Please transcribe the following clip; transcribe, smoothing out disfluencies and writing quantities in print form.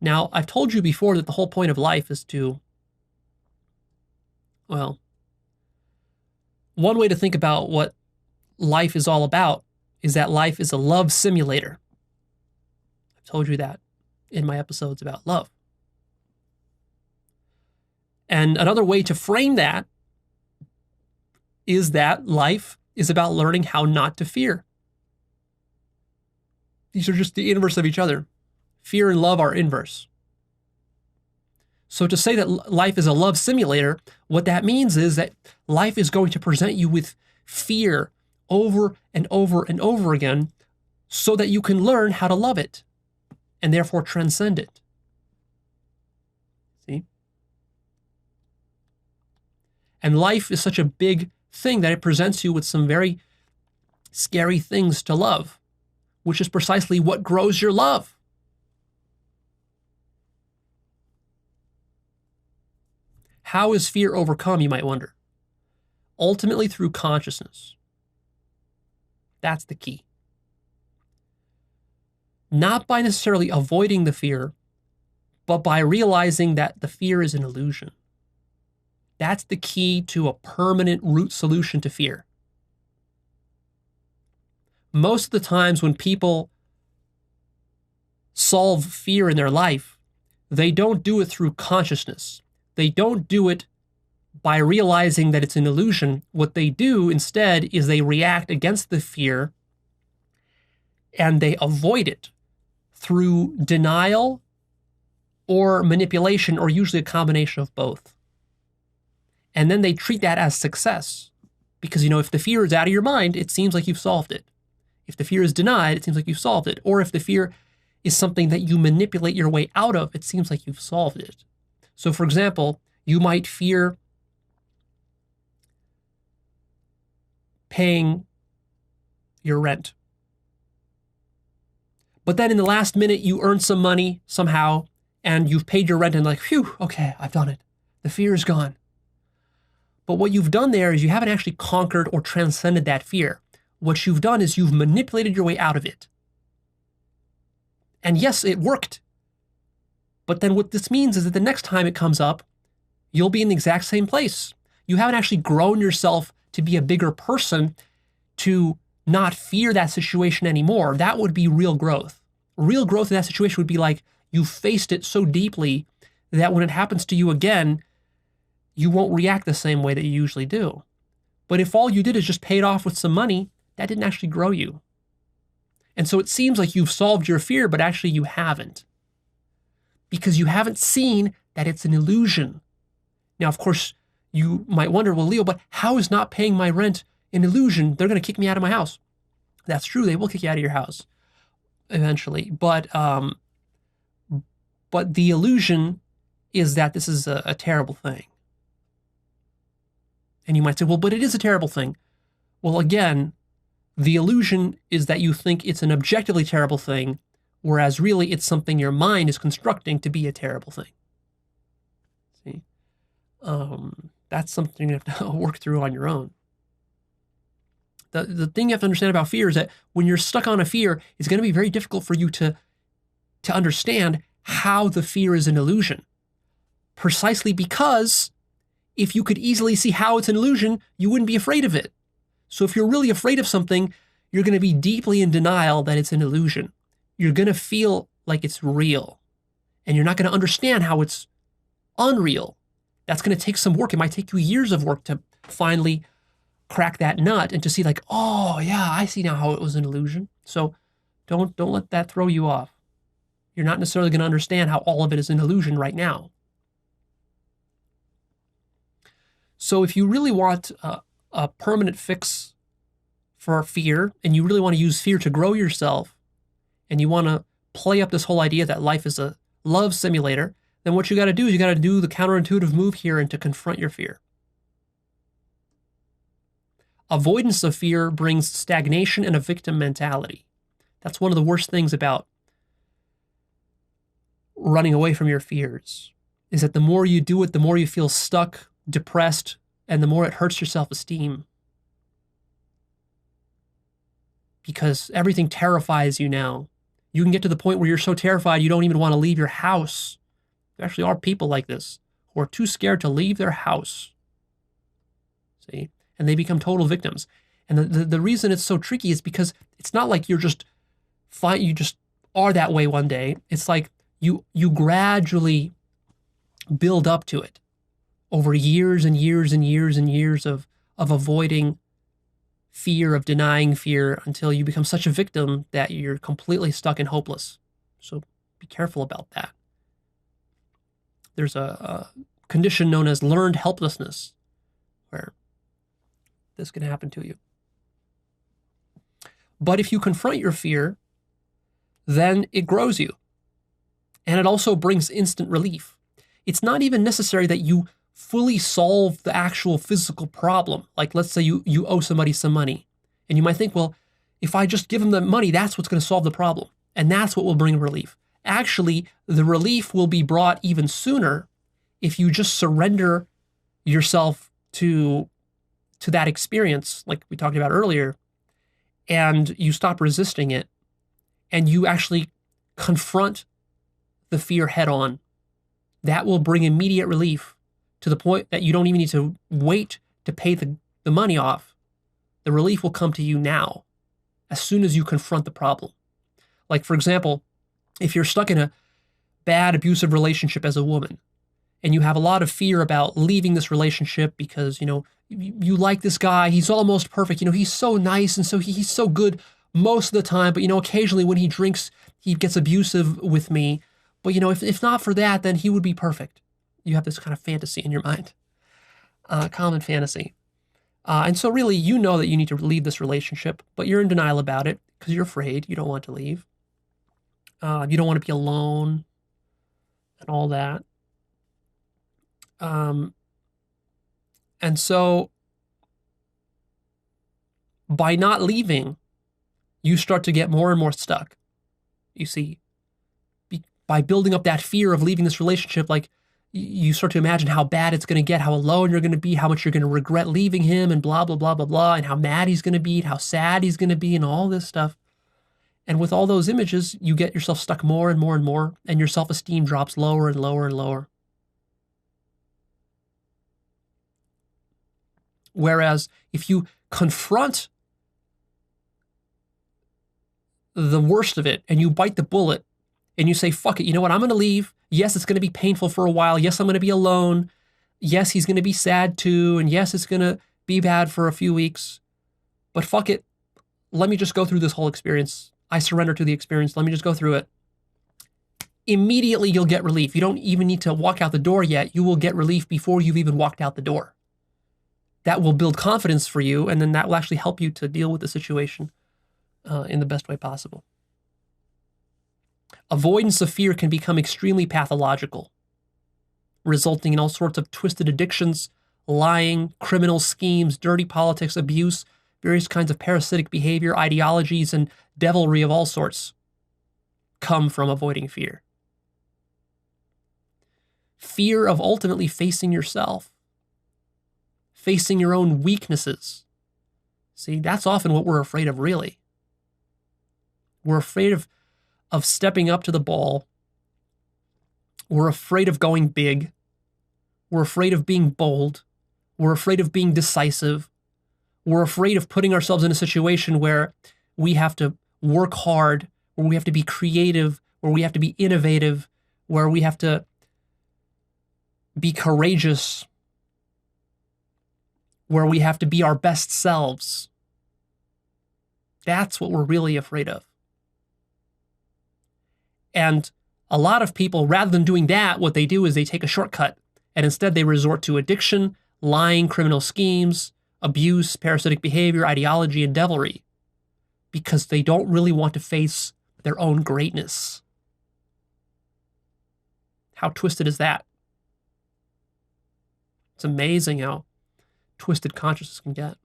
Now, I've told you before that the whole point of life is to, well, one way to think about what life is all about is that life is a love simulator. I've told you that in my episodes about love. And another way to frame that is that life is about learning how not to fear. These are just the inverse of each other. Fear and love are inverse. So to say that life is a love simulator, what that means is that life is going to present you with fear over and over and over again so that you can learn how to love it and therefore transcend it. See? And life is such a big thing that it presents you with some very scary things to love, which is precisely what grows your love. How is fear overcome, you might wonder? Ultimately through consciousness. That's the key. Not by necessarily avoiding the fear, but by realizing that the fear is an illusion. That's the key to a permanent root solution to fear. Most of the times when people solve fear in their life, they don't do it through consciousness. They don't do it by realizing that it's an illusion. What they do instead is they react against the fear and they avoid it through denial or manipulation, or usually a combination of both. And then they treat that as success. Because, if the fear is out of your mind, it seems like you've solved it. If the fear is denied, it seems like you've solved it. Or if the fear is something that you manipulate your way out of, it seems like you've solved it. So, for example, you might fear paying your rent. But then in the last minute, you earn some money somehow, and you've paid your rent, and like, phew, okay, I've done it. The fear is gone. But what you've done there is you haven't actually conquered or transcended that fear. What you've done is you've manipulated your way out of it. And yes, it worked. But then what this means is that the next time it comes up, you'll be in the exact same place. You haven't actually grown yourself to be a bigger person to not fear that situation anymore. That would be real growth. Real growth in that situation would be like you faced it so deeply that when it happens to you again, you won't react the same way that you usually do. But if all you did is just pay it off with some money, that didn't actually grow you. And so it seems like you've solved your fear, but actually you haven't. Because you haven't seen that it's an illusion. Now, of course, you might wonder, well, Leo, but how is not paying my rent an illusion? They're going to kick me out of my house. That's true. They will kick you out of your house eventually. But the illusion is that this is a terrible thing. And you might say, well, but it is a terrible thing. Well, again, the illusion is that you think it's an objectively terrible thing, whereas really it's something your mind is constructing to be a terrible thing. See? That's something you have to work through on your own. The thing you have to understand about fear is that when you're stuck on a fear, it's going to be very difficult for you to understand how the fear is an illusion. Precisely because if you could easily see how it's an illusion, you wouldn't be afraid of it. So if you're really afraid of something, you're going to be deeply in denial that it's an illusion. You're going to feel like it's real. And you're not going to understand how it's unreal. That's going to take some work. It might take you years of work to finally crack that nut and to see like, oh yeah, I see now how it was an illusion. So don't let that throw you off. You're not necessarily going to understand how all of it is an illusion right now. So if you really want a permanent fix for fear, and you really want to use fear to grow yourself, and you want to play up this whole idea that life is a love simulator, then what you got to do is you got to do the counterintuitive move here and to confront your fear. Avoidance of fear brings stagnation and a victim mentality. That's one of the worst things about running away from your fears, is that the more you do it, the more you feel stuck, depressed, and the more it hurts your self-esteem. Because everything terrifies you now. You can get to the point where you're so terrified you don't even want to leave your house. There actually are people like this who are too scared to leave their house. See? And they become total victims. And the reason it's so tricky is because it's not like you're just fine, you just are that way one day. It's like you gradually build up to it over years and years and years and years of avoiding fear, of denying fear, until you become such a victim that you're completely stuck and hopeless. So be careful about that. There's a condition known as learned helplessness where this can happen to you. But if you confront your fear, then it grows you. And it also brings instant relief. It's not even necessary that you fully solve the actual physical problem. Like, let's say you owe somebody some money. And you might think, well, if I just give them the money, that's what's going to solve the problem. And that's what will bring relief. Actually, the relief will be brought even sooner if you just surrender yourself to that experience, like we talked about earlier, and you stop resisting it, and you actually confront the fear head on. That will bring immediate relief to the point that you don't even need to wait to pay the money off. The relief will come to you now, as soon as you confront the problem. Like, for example, if you're stuck in a bad, abusive relationship as a woman, and you have a lot of fear about leaving this relationship because, you like this guy, he's almost perfect, he's so nice, and so he's so good most of the time, but, occasionally when he drinks, he gets abusive with me. But, if not for that, then he would be perfect. You have this kind of fantasy in your mind, common fantasy. And so really, you know that you need to leave this relationship, but you're in denial about it because you're afraid. You don't want to leave. You don't want to be alone and all that. And so by not leaving, you start to get more and more stuck. You see, by building up that fear of leaving this relationship, like, you start to imagine how bad it's going to get, how alone you're going to be, how much you're going to regret leaving him, and blah, blah, blah, blah, blah, and how mad he's going to be, and how sad he's going to be, and all this stuff. And with all those images, you get yourself stuck more and more and more, and your self-esteem drops lower and lower and lower. Whereas if you confront the worst of it and you bite the bullet and you say, fuck it, you know what, I'm going to leave. Yes, it's going to be painful for a while. Yes, I'm going to be alone. Yes, he's going to be sad too. And yes, it's going to be bad for a few weeks. But fuck it. Let me just go through this whole experience. I surrender to the experience. Let me just go through it. Immediately, you'll get relief. You don't even need to walk out the door yet. You will get relief before you've even walked out the door. That will build confidence for you, and then that will actually help you to deal with the situation in the best way possible. Avoidance of fear can become extremely pathological, resulting in all sorts of twisted addictions, lying, criminal schemes, dirty politics, abuse, various kinds of parasitic behavior, ideologies, and devilry of all sorts come from avoiding fear. Fear of ultimately facing yourself, facing your own weaknesses. See, that's often what we're afraid of, really. We're afraid of stepping up to the ball. We're afraid of going big. We're afraid of being bold. We're afraid of being decisive. We're afraid of putting ourselves in a situation where we have to work hard, where we have to be creative, where we have to be innovative, where we have to be courageous, where we have to be our best selves. That's what we're really afraid of. And a lot of people, rather than doing that, what they do is they take a shortcut, and instead they resort to addiction, lying, criminal schemes, abuse, parasitic behavior, ideology, and devilry, because they don't really want to face their own greatness. How twisted is that? It's amazing how twisted consciousness can get.